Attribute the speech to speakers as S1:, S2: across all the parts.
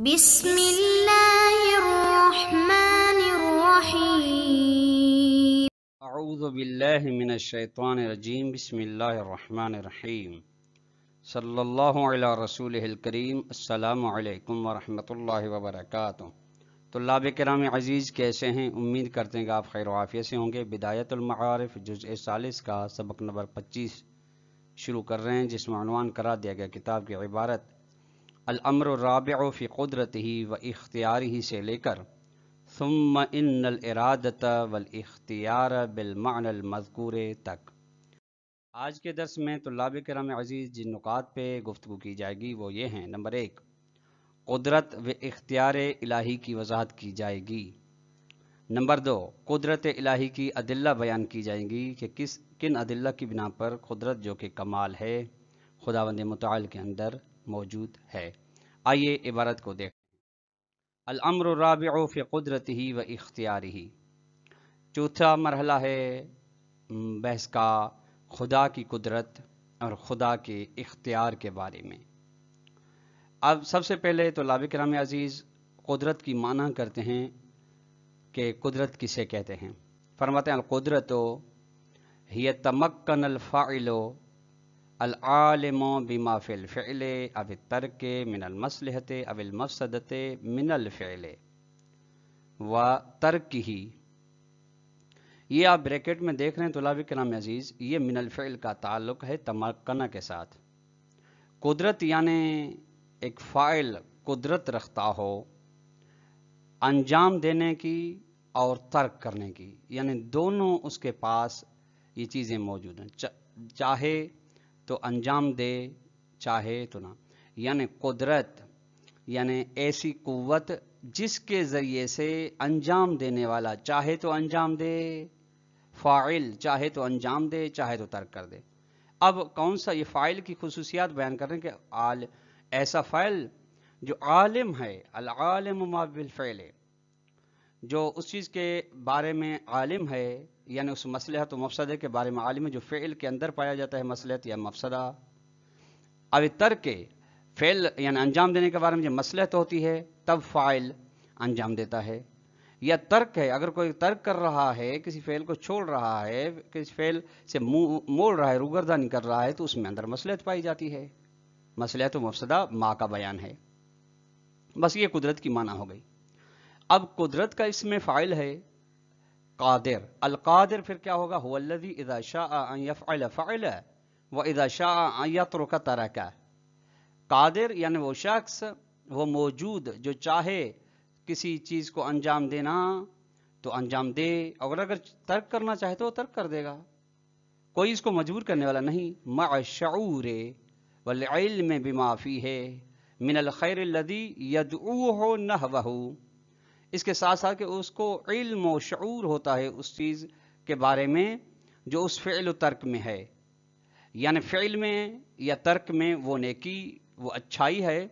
S1: بسم اللہ الرحمن الرحیم
S2: اعوذ باللہ من الشیطان الرجیم بسم اللہ الرحمن الرحیم صلی اللہ علی رسولہ الکریم السلام علیکم ورحمۃ اللہ وبرکاتہ۔ طلاب کرام عزیز کیسے ہیں؟ امید کرتے ہیں کہ آپ خیر و عافیت سے ہوں گے۔ بدایت المعارف جزء ثالث کا سبق نمبر 25 شروع کر رہے ہیں، جس میں عنوان قرار دیا گیا کتاب کی عبارت الامر الرابع فی قدرتہ و اختیارہ سے لے کر ثم ان الارادۃ والاختیار بالمعنی المذکور تک۔ آج کے درس میں طلاب کرام عزیز جن نکات پہ گفتگو کی جائے گی وہ یہ ہیں: نمبر 1، قدرت و اختیار الہی کی وضاحت کی جائے گی۔ نمبر 2، قدرت الہی کی ادلہ بیان کی جائیں گی کہ کن ادلہ کی بنا پر قدرت جو کہ کمال ہے خداوند متعال کے اندر موجود ہے۔ آئیے عبارت کو دیکھیں۔ الامر الرابع فی قدرتہ و اختیارہ، چوتھا مرحلہ ہے بحث کا خدا کی قدرت اور خدا کے اختیار کے بارے میں۔ اب سب سے پہلے طلاب کرام عزیز قدرت کی معنی کرتے ہیں کہ قدرت کسے کہتے ہیں۔ فرماتے ہیں القدرت ہی تمکن الفاعل العالم بما فی الفعل او الترک من المصلحۃ او المفسدۃ من الفعل و ترکہ۔ یہ آپ بریکٹ میں دیکھ رہے ہیں طلاب کرام عزیز، یہ من الفعل کا تعلق ہے تمکنہ کے ساتھ۔ قدرت یعنی ایک فاعل قدرت رکھتا ہو انجام دینے کی اور ترک کرنے کی، یعنی دونوں اس کے پاس یہ چیزیں موجود ہیں، چاہے تو انجام دے چاہے تو نہ۔ یعنی قدرت یعنی ایسی قوت جس کے ذریعے سے انجام دینے والا چاہے تو انجام دے، فاعل چاہے تو انجام دے چاہے تو ترک کر دے۔ اب کون سا یہ فاعل کی خصوصیات بیان کر رہے ہیں کہ ایسا فاعل جو عالم ہے، العالم ما بالفعل، جو اس چیز کے بارے میں عالم ہے، یعنی اس مصلحت و مفسدہ کے بارے میں عالم ہے جو فعل کے اندر پایا جاتا ہے مصلحت یا مفسدہ۔ اب ترک فعل یعنی انجام دینے کے بارے میں جو مصلحت ہوتی ہے تب فاعل انجام دیتا ہے، یا ترک ہے اگر کوئی ترک کر رہا ہے، کسی فعل کو چھوڑ رہا ہے، کسی فعل سے موڑ رہا ہے، روگردانی کر رہا ہے، تو اس میں اندر مصلحت پائی جاتی ہے۔ مصلحت و مفسدہ ما کا بیان ہے۔ بس یہ قدرت کی معنی ہو گئی۔ اب قدرت کا اس میں فاعل ہے قادر۔ القادر پھر کیا ہوگا؟ هو الذی اذا شاء ان يفعل فعل واذا شاء ان يترك ترك۔ قادر یعنی وہ شخص، وہ موجود جو چاہے کسی چیز کو انجام دینا تو انجام دے، اور اگر ترک کرنا چاہے تو وہ ترک کر دے گا، کوئی اس کو مجبور کرنے والا نہیں۔ مع الشعور والعلم بما فیہ من الخیر الذی یدعوہ نحوہ، اس کے ساتھ ساتھ کہ اس کو علم و شعور ہوتا ہے اس چیز کے بارے میں جو اس فعل و ترک میں ہے، یعنی فعل میں یا ترک میں وہ نیکی، وہ اچھائی ہے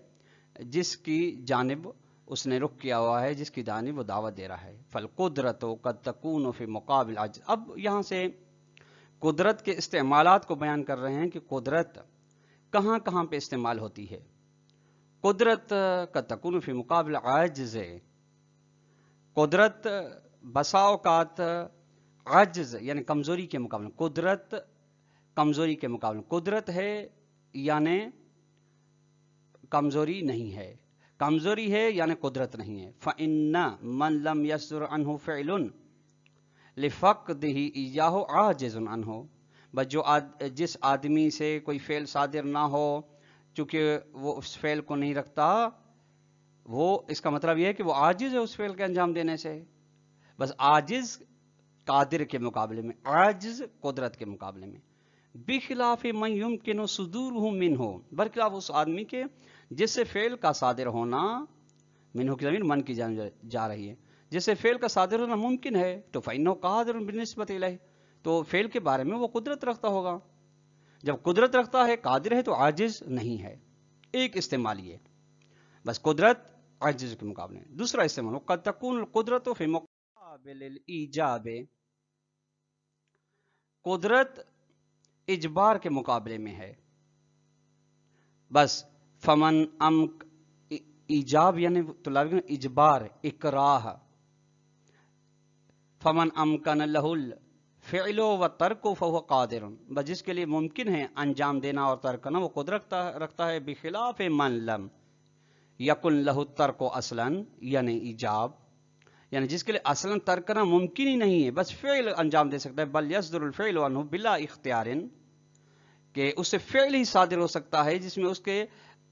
S2: جس کی جانب اس نے رخ کیا ہوا ہے، جس کی جانب وہ دعوت دے رہا ہے۔ فالقدرت قد تکون فی مقابل عجز۔ اب یہاں سے قدرت کے استعمالات کو بیان کر رہے ہیں کہ قدرت کہاں کہاں پہ استعمال ہوتی ہے۔ قدرت قد تکون فی مقابل عجز، قدرت بسا اوقات عجز یعنی کمزوری کے مقابلے، قدرت کمزوری کے مقابلے، قدرت ہے یعنی کمزوری نہیں ہے، کمزوری ہے یعنی قدرت نہیں ہے۔ فإن من لم يصدر عنه فعل لفقده إياه عاجز عنه، بس جس آدمی سے کوئی فعل صادر نہ ہو چونکہ وہ اس فعل کو نہیں رکھتا، وہ اس کا مطلب یہ ہے کہ وہ عاجز ہے اس فعل کے انجام دینے سے۔ بس عاجز قادر کے مقابلے میں، عاجز قدرت کے مقابلے میں۔ بخلاف من يمكن صدوره منه، برخلاف اس آدمی کے جس سے فعل کا صادر ہونا، منہ کی ضمیر من کی جانب جا رہی ہے، جس سے فعل کا صادر ہونا ممکن ہے، تو فإنه قادر بالنسبة إليه، تو فعل کے بارے میں وہ قدرت رکھتا ہوگا۔ جب قدرت رکھتا ہے، قادر ہے، تو عاجز نہیں ہے۔ ایک استعمال یہ، بس قدرت عاجز کے مقابلے میں۔ دوسرا استعمال قد تكون القدرت فی مقابل الایجاب، قدرت اجبار کے مقابلے میں ہے۔ بس فمن ایجاب یعنی طلاب اجبار، اکراہ. فمن امکن لہ الفعل و ترک فہو قادر، بس جس کے لیے ممکن ہے انجام دینا اور ترک کرنا وہ قدرت رکھتا ہے. بخلاف من لم یکن لہ الترک اصلا یعنی ایجاب، یعنی جس کے لیے اصلا ترک کرنا ممکن ہی نہیں ہے، بس فعل انجام دے سکتا ہے. بل یصدر الفعل عنہ بلا اختیار، کہ اس سے فعل ہی صادر ہو سکتا ہے جس میں اس کے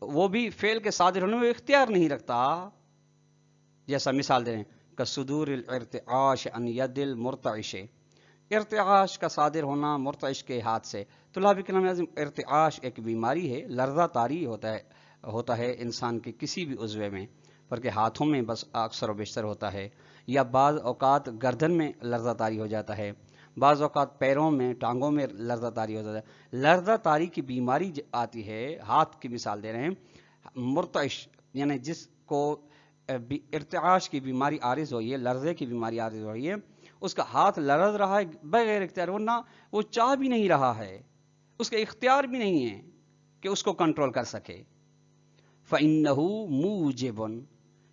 S2: وہ بھی فعل کے صادر ہونے میں اختیار نہیں رکھتا. جیسا مثال دیں کصدور الارتعاش ان ید المرتعش، ارتعاش کا صادر ہونا مرتعش کے ہاتھ سے. طلاب کرام عظیم، ارتعاش ایک بیماری ہے، لرزہ طاری ہوتا ہے انسان کے کسی بھی عضو میں، بلکہ ہاتھوں میں بس اکثر و بیشتر ہوتا ہے، یا بعض اوقات گردن میں لرزہ طاری ہو جاتا ہے، بعض اوقات پیروں میں ٹانگوں میں لرزہ طاری ہو جاتا ہے. لرزہ طاری کی بیماری آتی ہے، ہاتھ کی مثال دے رہے ہیں. مرتعش یعنی جس کو ارتعاش کی بیماری عارض ہوئی ہے، لرزے کی بیماری عارض ہوئی ہے، اس کا ہاتھ لرز رہا ہے بغیر اختیار، ورنہ وہ چاہ بھی نہیں رہا ہے، اس کا اختیار بھی نہیں ہے کہ اس کو کنٹرول کر سکے. فَإِنَّهُ مُوجِبٌ،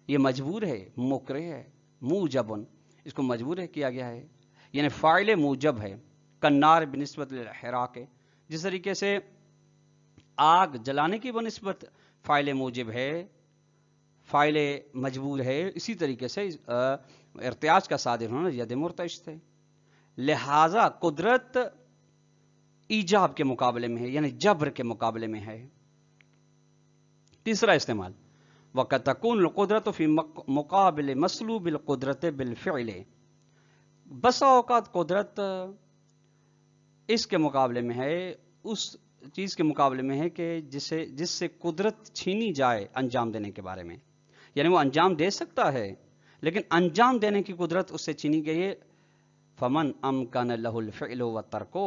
S2: یہ مجبور ہے، مکرہ ہے، موجبن اس کو مجبور ہے کیا گیا ہے، یعنی فاعل موجب ہے. کنار بنسبت للحراق، جس طریقے سے آگ جلانے کی بنسبت فاعل موجب ہے، فاعل مجبور ہے، اسی طریقے سے ارتعاش کا صادر ہونا ید مرتعش تھے. لہذا قدرت ایجاب کے مقابلے میں ہے، یعنی جبر کے مقابلے میں ہے. تیسرا استعمال وقد تكون القدرت فی مقابل مسلوب القدرت بالفعل، بسا اوقات قدرت اس کے مقابلے میں ہے، اس چیز کے مقابلے میں ہے کہ جس سے قدرت چھینی جائے انجام دینے کے بارے میں، یعنی وہ انجام دے سکتا ہے لیکن انجام دینے کی قدرت اس سے چھینی گئی ہے. فمن امکن لہ الفعل والترک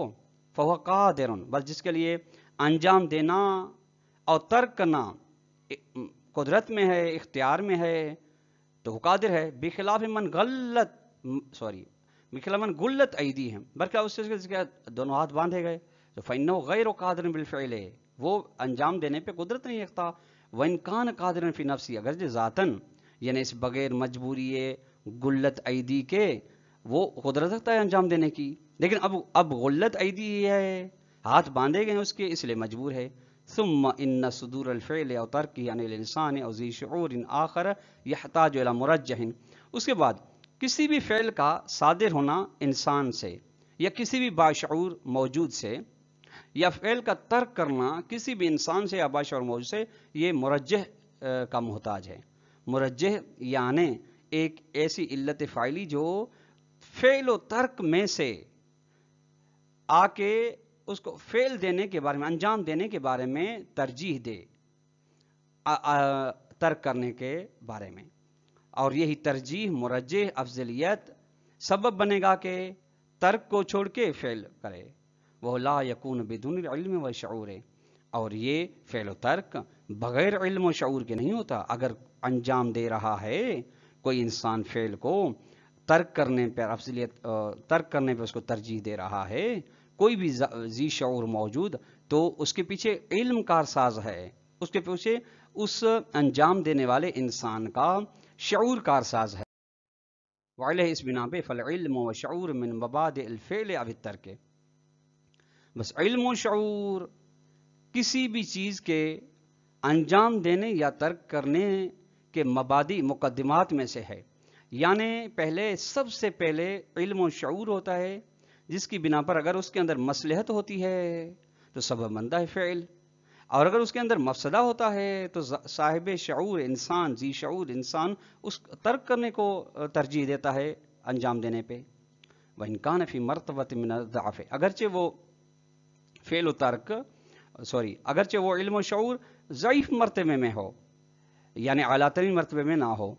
S2: فہو قادر، بس جس کے لیے انجام دینا اور ترک کرنا قدرت میں ہے، اختیار میں ہے، تو وہ قادر ہے. بخلاف من غلت ایدیہم، بلکہ اس سے دونوں ہاتھ باندھے گئے تو فإنہ غیر قادر بالفعل، وہ انجام دینے پہ قدرت نہیں رکھتا. وإن کان قادرا فی نفسی، اگر ذاتن یعنی اس بغیر مجبوری غلت ایدی کے وہ قدرت رکھتا ہے انجام دینے کی، لیکن اب غلت ایدی ہے، ہاتھ باندھے گئے اس کے، اس لیے مجبور ہے. ثم ان صدور الفعل او ترکی عن الانسان او ذی شعور آخر یحتاج الی مرجح، اس کے بعد کسی بھی فعل کا صادر ہونا انسان سے یا کسی بھی باشعور موجود سے، یا فعل کا ترک کرنا کسی بھی انسان سے یا باشعور موجود سے، یہ مرجح کا محتاج ہے. مرجح یعنی ایک ایسی علت فاعلی جو فعل و ترک میں سے آ کے اس کو فعل دینے کے بارے میں، انجام دینے کے بارے میں ترجیح دے ترک کرنے کے بارے میں، اور یہی ترجیح مرجح افضلیت سبب بنے گا کہ ترک کو چھوڑ کے فعل کرے. وہ لا یکون بدون علم و شعور، اور یہ فعل و ترک بغیر علم و شعور کے نہیں ہوتا. اگر انجام دے رہا ہے کوئی انسان فعل کو، ترک کرنے پر افضلیت، ترک کرنے پر اس کو ترجیح دے رہا ہے کوئی بھی ذی شعور موجود، تو اس کے پیچھے علم کارساز ہے، اس کے پیچھے اس انجام دینے والے انسان کا شعور کارساز ہے. وعلیہ اس بنا پہ فالعلم و شعور من مبادئ الفعل او الترک، بس علم و شعور کسی بھی چیز کے انجام دینے یا ترک کرنے کے مبادی مقدمات میں سے ہے. یعنی سب سے پہلے علم و شعور ہوتا ہے، جس کی بنا پر اگر اس کے اندر مصلحت ہوتی ہے تو سبب بنتا ہے فعل، اور اگر اس کے اندر مفسدہ ہوتا ہے تو صاحب شعور انسان، ذی شعور انسان اس ترک کرنے کو ترجیح دیتا ہے انجام دینے پہ. وَإِن كَانَ فِي مَرْتَبَةٍ مِنَ الضَّعْفِ، اگرچہ وہ فعل و ترک اگرچہ وہ علم و شعور ضعیف مرتبے میں ہو، یعنی اعلیٰ ترین مرتبے میں نہ ہو.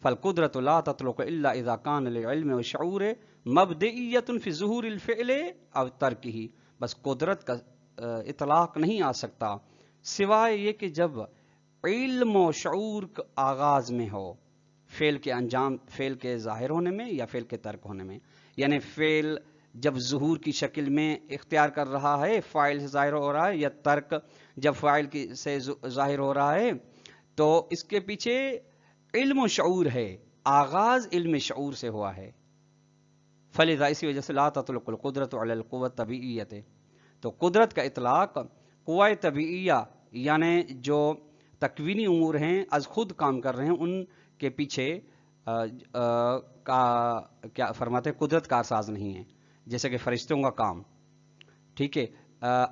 S2: فالقدرت لا تطلق الا اذا كان للعلم والشعور مبدئیۃ فی ظہور الفعل او ترکہ، بس قدرت کا اطلاق نہیں آ سکتا سوائے یہ کہ جب علم و شعور کا آغاز میں ہو، فعل کے انجام، فعل کے ظاہر ہونے میں یا فعل کے ترک ہونے میں. یعنی فعل جب ظہور کی شکل میں اختیار کر رہا ہے، فاعل سے ظاہر ہو رہا ہے، یا ترک جب فاعل سے ظاہر ہو رہا ہے، تو اس کے پیچھے علم و شعور ہے، آغاز علم شعور سے ہوا ہے. فلذا اسی وجہ سے لا تطلق القدرت علی القوت طبیعیت، تو قدرت کا اطلاق قوائے طبیعیہ یعنی جو تکوینی امور ہیں از خود کام کر رہے ہیں ان کے پیچھے کیا فرماتے ہیں قدرت کارساز نہیں ہے، جیسے کہ فرشتوں کا کام، ٹھیک ہے،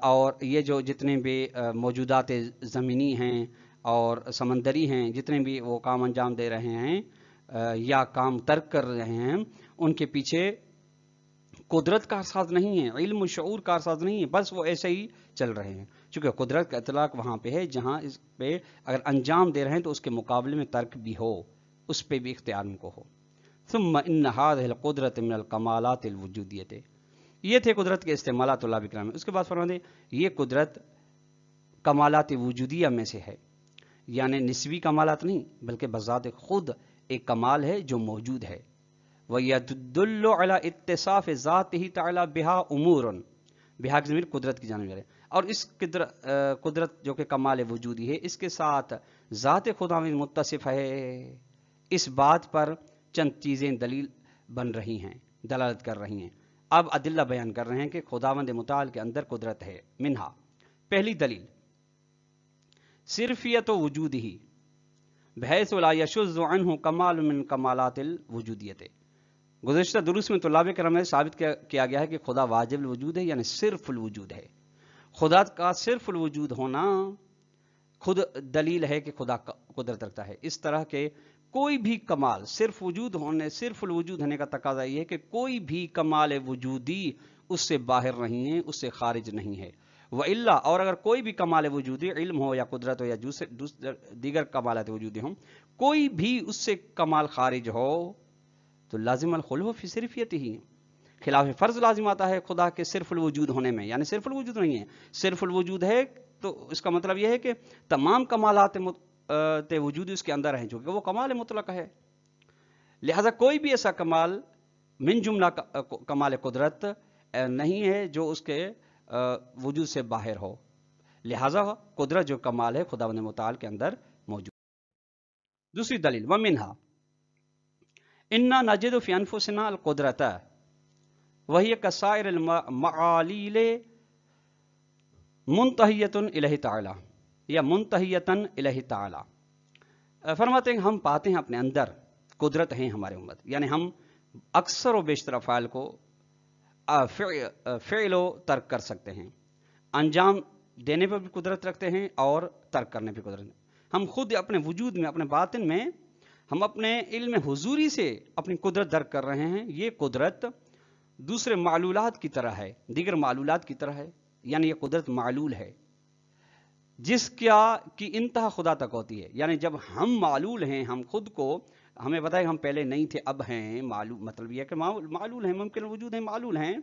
S2: اور یہ جو جتنے بھی موجودات زمینی ہیں اور سمندری ہیں، جتنے بھی وہ کام انجام دے رہے ہیں یا کام ترک کر رہے ہیں، ان کے پیچھے قدرت کارساز نہیں ہے، علم و شعور کارساز نہیں ہے، بس وہ ایسے ہی چل رہے ہیں. چونکہ قدرت کا اطلاق وہاں پہ ہے جہاں اس پہ اگر انجام دے رہے ہیں تو اس کے مقابلے میں ترک بھی ہو، اس پہ بھی اختیار ان کو ہو. ثم ان هذه القدرت من الکمالات الوجودیت، یہ تھے قدرت کے استعمالات طلاب کرام میں. اس کے بعد فرماتے یہ قدرت کمالات وجودیہ میں سے ہے، یعنی نسبی کمالات نہیں بلکہ بذات خود ایک کمال ہے جو موجود ہے. وَيَدُلُّ عَلَى اِتِّصَافِ ذَاتِهِ تَعَالَى بِهَا أُمُورٌ، بہا کی ضمیر قدرت کی جانب ہے، اور اس قدرت جو کہ کمال وجودی ہے اس کے ساتھ ذات خداوند متصف ہے. اس بات پر چند چیزیں دلیل بن رہی ہیں، دلالت کر رہی ہیں. اب ادلہ بیان کر رہے ہیں کہ خداوند متعال کے اندر قدرت ہے. منہا، پہلی دلیل صرفیت و وجود ہی بحیث لا یشذ عنہ کمال من کمالات الوجودیت. گزشتہ دروس میں طلاب کرام میں ثابت کیا گیا ہے کہ خدا واجب الوجود ہے، یعنی صرف الوجود ہے. خدا کا صرف الوجود ہونا خود دلیل ہے کہ خدا قدرت رکھتا ہے. اس طرح کے کوئی بھی کمال صرف الوجود ہونے کا تقاضا یہ ہے کہ کوئی بھی کمال وجودی اس سے باہر نہیں ہے، اس سے خارج نہیں ہے. وَإِلَّا، اور اگر کوئی بھی کمال وجودی علم ہو یا قدرت ہو یا دیگر کمالات وجودی ہوں، کوئی بھی اس سے کمال خارج ہو تو لازم الخلو فی صرفیت ہی، خلاف فرض لازم آتا ہے خدا کے صرف الوجود ہونے میں. یعنی صرف الوجود نہیں ہے، صرف الوجود ہے تو اس کا مطلب یہ ہے کہ تمام کمالات وجودی اس کے اندر ہیں، چونکہ وہ کمال مطلق ہے. لہذا کوئی بھی ایسا کمال من جملہ کمال قدرت نہیں ہے جو اس کے وجود سے باہر ہو. لہذا قدرت جو کمال ہے خداوند متعال کے اندر موجود. دوسری دلیل ومنہا انا نجد فی انفسنا القدرت وہی کسائر المعالیل منتہیۃ الیہ تعالی یا منتہیۃ الیہ تعالی. فرماتے ہیں ہم پاتے ہیں اپنے اندر قدرت ہیں ہمارے امت، یعنی ہم اکثر و بیشتر افعال کو فعل و ترک کر سکتے ہیں، انجام دینے پر بھی قدرت رکھتے ہیں اور ترک کرنے پہ قدرت. ہم خود اپنے وجود میں، اپنے باطن میں، ہم اپنے علم حضوری سے اپنی قدرت درک کر رہے ہیں. یہ قدرت دوسرے معلولات کی طرح ہے، دیگر معلولات کی طرح ہے، یعنی یہ قدرت معلول ہے جس کی انتہا خدا تک ہوتی ہے. یعنی جب ہم معلول ہیں، ہم خود کو ہمیں پتہ ہے کہ ہم پہلے نہیں تھے اب ہیں معلول، مطلب یہ کہ معلول ہیں، ممکن وجود ہیں، معلول ہیں،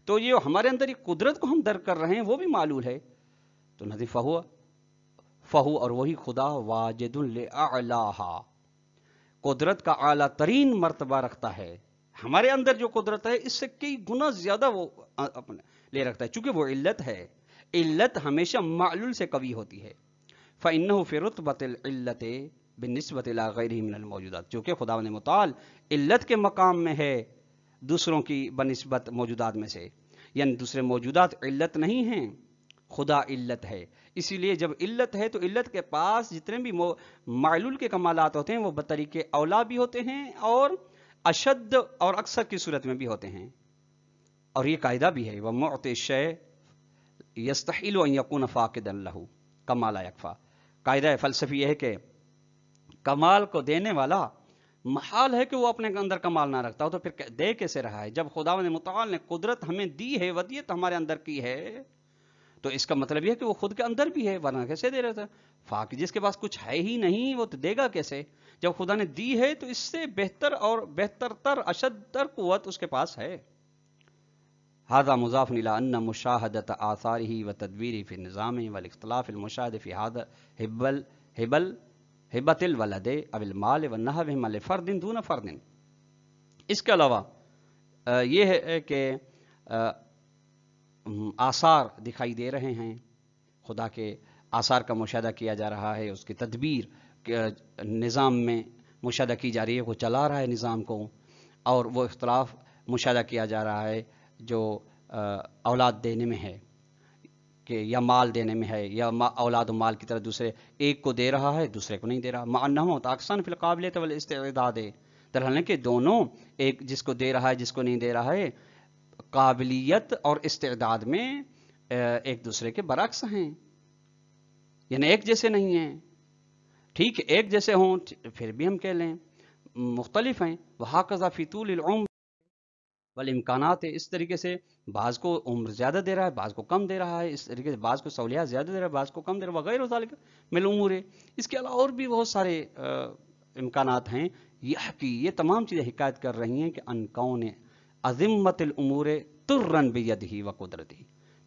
S2: تو یہ ہمارے اندر یہ قدرت کو ہم درک کر رہے ہیں وہ بھی معلول ہے. تو نظر فہو اور وہی خدا واجد لأعلاہا، قدرت کا اعلیٰ ترین مرتبہ رکھتا ہے. ہمارے اندر جو قدرت ہے اس سے کئی گنا زیادہ وہ لے رکھتا ہے، چونکہ وہ علت ہے. علت ہمیشہ معلول سے قوی ہوتی ہے. فإنہ فی رتبۃ العلت بالنسبۃ الی غیرہ من الموجودات، جو کہ خداوند متعال علت کے مقام میں ہے دوسروں کی بنسبت موجودات میں سے. یعنی دوسرے موجودات علت نہیں ہیں، خدا علت ہے. اسی لیے جب علت ہے تو علت کے پاس جتنے بھی معلول کے کمالات ہوتے ہیں وہ بطریق اولا بھی ہوتے ہیں اور اشد اور اکثر کی صورت میں بھی ہوتے ہیں. اور یہ قاعدہ بھی ہے وَمُعْطِ الشَّيْءِ يَسْتَحِيلُ أَن يَكُونَ فَاقِدًا لَهُ كَمَا لَا يَكْفَى. قاعدہ فلسفی یہ ہے کہ کمال کو دینے والا محال ہے کہ وہ اپنے اندر کمال نہ رکھتا ہو، تو پھر دے کیسے رہا ہے؟ جب خداوند متعال نے قدرت ہمیں دی ہے، ودیت ہمارے اندر کی ہے، تو اس کا مطلب یہ ہے کہ وہ خود کے اندر بھی ہے، ورنہ کیسے دے رہا تھا؟ جس کے پاس کچھ ہے ہی نہیں وہ تو دے گا کیسے؟ جب خدا نے دی ہے تو اس سے بہتر اور بہتر تر اشد تر قوت اس کے پاس ہے. هذا مضاف الى ان مشاهدة آثاره وتدبيره في النظام والاختلاف المشاهد في هذا ہبت الولد او المال ونحوهما لفرد دون فرد. اس کے علاوہ یہ ہے کہ آثار دکھائی دے رہے ہیں، خدا کے آثار کا مشاہدہ کیا جا رہا ہے، اس کی تدبیر نظام میں مشاہدہ کی جا رہی ہے، وہ چلا رہا ہے نظام کو، اور وہ اختلاف مشاہدہ کیا جا رہا ہے جو اولاد دینے میں ہے، کہ یا مال دینے میں ہے، یا اولاد و مال کی طرح دوسرے ایک کو دے رہا ہے دوسرے کو نہیں دے رہا. مع انہم متعاکسان فی القابلیت والاستعداد، درحال کہ دونوں، ایک جس کو دے رہا ہے جس کو نہیں دے رہا ہے، قابلیت اور استعداد میں ایک دوسرے کے برعکس ہیں، یعنی ایک جیسے نہیں ہیں. ٹھیک ہے ایک جیسے ہوں پھر بھی ہم کہہ لیں مختلف ہیں. وہکذا فی طول العمر والامکانات، اس طریقے سے بعض کو عمر زیادہ دے رہا ہے بعض کو کم دے رہا ہے، اس طریقے سے بعض کو سہولیات زیادہ دے رہا ہے بعض کو کم دے رہا ہے، وغیرہ ذالک من الامور. اس کے علاوہ اور بھی بہت سارے امکانات ہیں. یہ تمام چیزیں حکایت کر رہی ہیں کہ ان کون عظمت الامور ترن بیدہ و قدرتہ،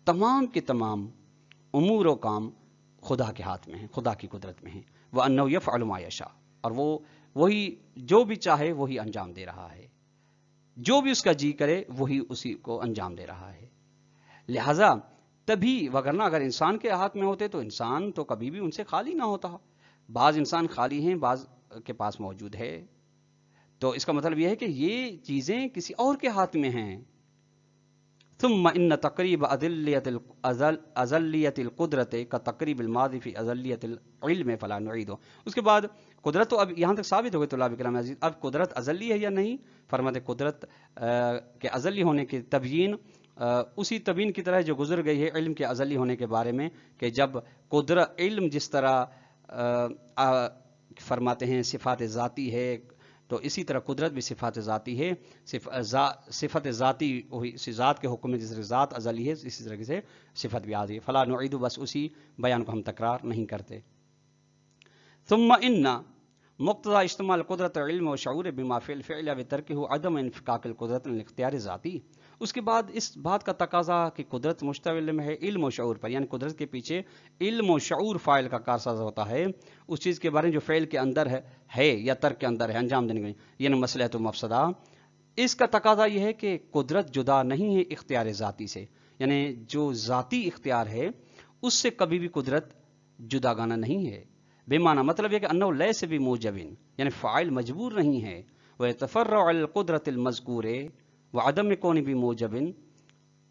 S2: تمام کے تمام امور و کام خدا کے ہاتھ میں ہیں، خدا کی قدرت میں ہیں. وَأَنَّهُ يَفْعَلُ مَا يَشَاءُ، اور وہ وہی جو بھی چاہے وہی انجام دے رہا ہے، جو بھی اس کا جی کرے وہی اسی کو انجام دے رہا ہے. لہذا تبھی، وگرنہ اگر انسان کے ہاتھ میں ہوتے تو انسان تو کبھی بھی ان سے خالی نہ ہوتا. بعض انسان خالی ہیں بعض کے پاس موجود ہے، تو اس کا مطلب یہ ہے کہ یہ چیزیں کسی اور کے ہاتھ میں ہیں. ثم ان تقریب ازلیت القدرت کا تقریب الماضی فی ازلیت العلم فلا نعید. اس کے بعد قدرت تو اب یہاں تک ثابت ہو گئی طلاب کرام عزیز. اب قدرت ازلی ہے یا نہیں؟ فرماتے قدرت کے ازلی ہونے کی تبیین اسی تبیین کی طرح جو گزر گئی ہے علم کے ازلی ہونے کے بارے میں، کہ جب قدرت علم جس طرح فرماتے ہیں صفات ذاتی ہے، تو اسی طرح قدرت بھی صفات ذاتی ہے. صفت ذاتی وہی اسی ذات کے حکم میں، جس طرح ذات ازلی ہے اسی طرح سے صفت بھی آتی ہے. فلا نعید، بس اسی بیان کو ہم تکرار نہیں کرتے. ثم ان مقتضى اجتماع القدرت علم و شعور بما فی الفعل بترکہ عدم انفکاک القدرت الاختیار ذاتی. اس کے بعد اس بات کا تقاضا کہ قدرت مشتمل ہے علم و شعور پر، یعنی قدرت کے پیچھے علم و شعور فاعل کا کارساز ہوتا ہے، اس چیز کے بارے میں جو فعل کے اندر ہے یا ترک کے اندر ہے، انجام دینے کے لیے، یعنی مصلحت و مفسدہ. اس کا تقاضا یہ ہے کہ قدرت جدا نہیں ہے اختیار ذاتی سے، یعنی جو ذاتی اختیار ہے اس سے کبھی بھی قدرت جدا گانا نہیں ہے. بے معنی مطلب یہ کہ انہ لیس بموجب، یعنی فاعل مجبور نہیں ہے. ويتفرع علی القدرت المذکور وعدم کون بموجب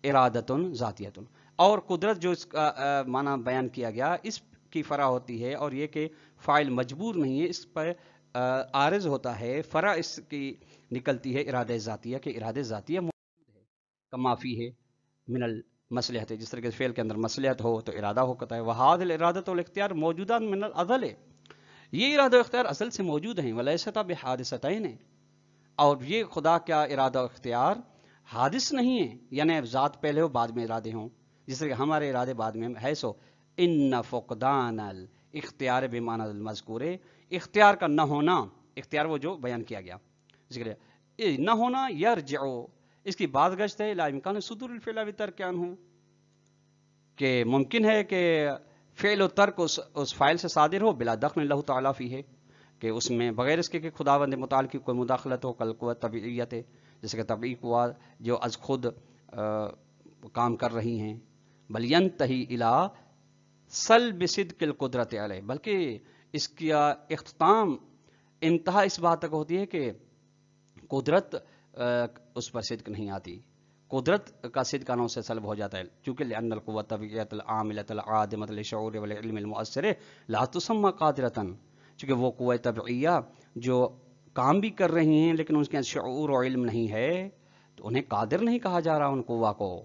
S2: ارادۃ ذاتیۃ. اور قدرت جو اس کا معنی بیان کیا گیا اس کی فرع ہوتی ہے، اور یہ کہ فاعل مجبور نہیں ہے، اس پر عارض ہوتا ہے، فرع اس کی نکلتی ہے ارادہ ذاتیہ، کہ ارادہ ذاتیہ موجود ہے. کما فی ہے من المصلحت، جس طرح کے فعل کے اندر مصلحت ہو تو ارادہ ہوتا ہے. وہذا الارادۃ والاختیار موجودان من الازل، یہ ارادہ و اختیار اصل سے موجود ہیں. ولیستا بحادثتین، اور یہ خدا کا ارادہ و اختیار حادث نہیں ہے، یعنی ذات پہلے ہو بعد میں ارادے ہوں، جس طرح کہ ہمارے ارادے بعد میں ہے. سو ان فقدان الاختیار بمعنی المذکور، اختیار کا نہ ہونا، اختیار وہ جو بیان کیا گیا ذکر نہ ہونا، یرجع اس کی بات گشت ہے لا امکان صدور الفعل بترک عنہ، کہ ممکن ہے کہ فعل و ترک اس فاعل سے صادر ہو بلا دخل اللہ تعالیٰ فیہ، کہ اس میں بغیر اس کے کہ خداوند متعال کی کوئی مداخلت ہو. کل قوت طبیعیت ہے، جیسے کہ طبیعی قوا جو از خود کام کر رہی ہیں. بل ینتہی الی سلب صدق القدرت علیہ، بلکہ اس کا اختتام انتہا اس بات تک ہوتی ہے کہ قدرت اس پر صدق نہیں آتی، قدرت کا صدق آنا سے سلب ہو جاتا ہے. چونکہ لأن القوۃ طبیعیۃ العاملۃ العادمۃ للشعور والعلم المؤثر لا تسمى قادرۃ، چونکہ وہ قوہ طبعیہ جو کام بھی کر رہی ہیں لیکن اس کے شعور و علم نہیں ہے، تو انہیں قادر نہیں کہا جا رہا ان قوہ کو،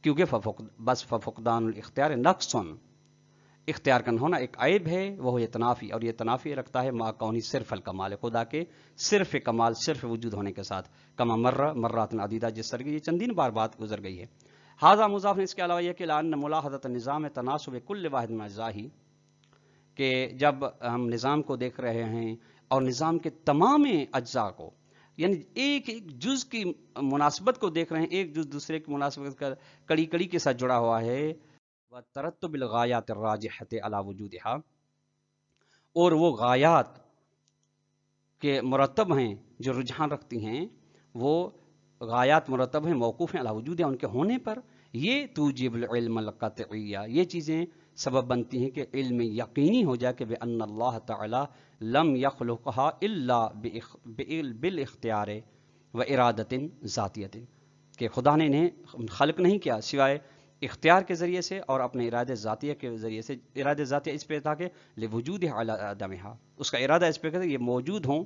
S2: کیونکہ بس فقدان الاختیار نقص، اختیار کا نہ ہونا ایک عیب ہے. وہ یہ تنافی، اور یہ تنافی رکھتا ہے ما کونی صرف الکمال، خدا کے صرف کمال، صرف وجود ہونے کے ساتھ. کما مرات عدیدہ، جس طرح کی یہ چندین بار بات گزر گئی ہے. ھذا مضاف، اس کے علاوہ یہ کہ لأن ملاحظۃ النظام تناسب کل واحد من اجزائہ، کہ جب ہم نظام کو دیکھ رہے ہیں اور نظام کے تمام اجزاء کو، یعنی ایک ایک جز کی مناسبت کو دیکھ رہے ہیں، ایک جز دوسرے کی مناسبت کا کڑی کڑی کے ساتھ جڑا ہوا ہے. وترتب الغایات الراجحۃ علی وجودها، اور وہ غایات کے مرتب ہیں جو رجحان رکھتی ہیں، وہ غایات مرتب ہیں موقوف ہیں علی وجودها، ان کے ہونے پر. یہ توجب العلم القطعیہ، یہ چیزیں سبب بنتی ہیں کہ علم یقینی ہو جائے کہ بِأَنَّ اللَّهَ تَعَالَى لَمْ يَخْلُقْهَا إِلَّا بِالْاِخْتِيَارِ وَإِرَادَةٍ ذَاتِيَةٍ، کہ خدا نے انہیں خلق نہیں کیا سوائے اختیار کے ذریعے سے اور اپنے ارادے ذاتیہ کے ذریعے سے۔ ارادے ذاتیہ اس پہ تھا کہ لِوُجُودِ عَلَىٰ عَدَمِهَا، اس کا ارادہ اس پہ کہ یہ موجود ہوں،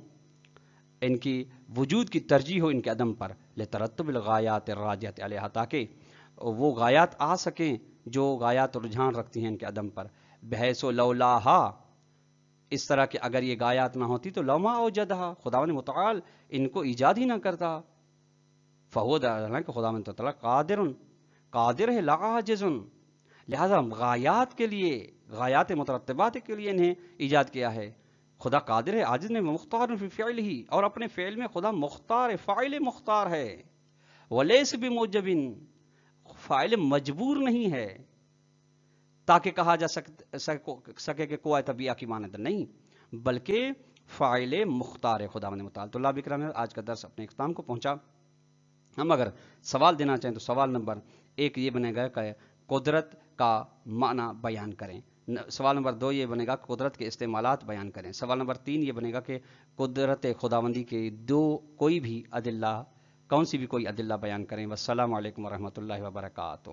S2: ان کی وجود کی ترجیح ہو ان کے عدم پر، لِتَرَتُّبِ الْغَایَاتِ الرَّاجِحَةِ عَلَیہا، تاکہ وہ غایات آ سکیں جو غایات رجحان رکھتی ہیں ان کے عدم پر، بحیث لولاہا، اس طرح کہ اگر یہ غایات نہ ہوتی تو لما اوجدہا، خداوند متعال ان کو ایجاد ہی نہ کرتا۔ فہو دانا کہ خداوند تعالیٰ قادر ہے لا عاجز، لہذا غایات کے لیے، غایات مترتبات کے لیے انہیں ایجاد کیا ہے۔ خدا قادر ہے، عاجز نے مختار فی فعلہ، اور اپنے فعل میں خدا مختار ہے، فاعل مختار ہے، ولیس بموجب، فاعل مجبور نہیں ہے تاکہ کہا جا سکے کہ کوئی طبیعہ کی مانند نہیں، بلکہ فاعل مختار ہے خداوند متعال۔ تو اللہ بکرام ہے، آج کا درس اپنے اختتام کو پہنچا۔ ہم اگر سوال دینا چاہیں تو سوال نمبر 1 یہ بنے گا کہ قدرت کا معنی بیان کریں، سوال نمبر 2 یہ بنے گا قدرت کے استعمالات بیان کریں، سوال نمبر 3 یہ بنے گا کہ قدرت خداوندی کے کوئی بھی ادلہ، کون سی بھی کوئی ادلہ بیان کریں۔ والسلام علیکم ورحمۃ اللہ وبرکاتہ۔